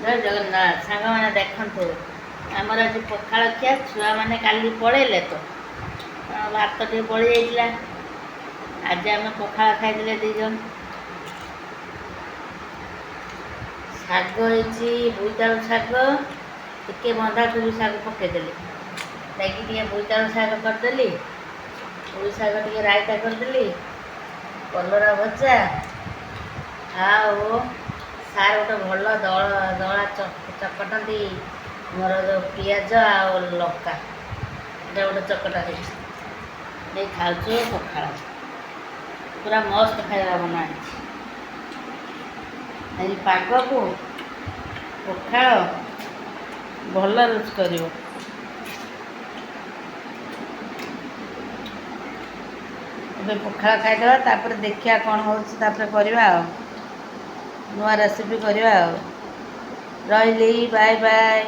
ଜୟ ଜଗନ୍ନାଥ ସାଙ୍ଗମାନେ ଦେଖନ୍ତୁ ଆମର ଆଜି ପଖାଳ ଖିଆ ଛୁଆମାନେ କାଲି ପଳେଇଲେ ତ ଭାତ ଟିକେ ବଳି ଯାଇଥିଲା ଆଜି ଆମେ ପଖାଳ ଖାଇଦେଲେ ଦୁଇ ଜଣ। ଶାଗ ହେଇଛି ବୋଇତାଳୁ ଶାଗ ଟିକେ ବନ୍ଧାକୋବି ଶାଗ ପକାଇଦେଲି ଯାଇକି ଟିକେ ବୋଇତାଳୁ ଶାଗ କରିଦେଲି, ପୋଇ ଶାଗ ଟିକେ ରାଇତା କରିଦେଲି, କଲରା ଭଜା ଆଉ ସାର୍ ଗୋଟେ ଭଲ ଦଳା ଚକଟନ୍ତି ମୋର ଯେଉଁ ପିଆଜ ଆଉ ଲଙ୍କା ଏଇଟା ଗୋଟେ ଚକଟା ହେଇଛି ନେଇ ଖାଉଛୁ ପଖାଳ ପୁରା ମସ୍ତ ଖାଇବା ବନାହେଇଛି। ଆଜି ପାଗକୁ ପଖାଳ ଭଲ ରୁଚି କରିବ। ଏବେ ପଖାଳ ଖାଇଦେବା ତାପରେ ଦେଖିବା କ'ଣ ହେଉଛି ତାପରେ କରିବା ଆଉ ନୂଆ ରେସିପି କରିବା ଆଉ। ରହିଲି, ବାଏ ବାଏ।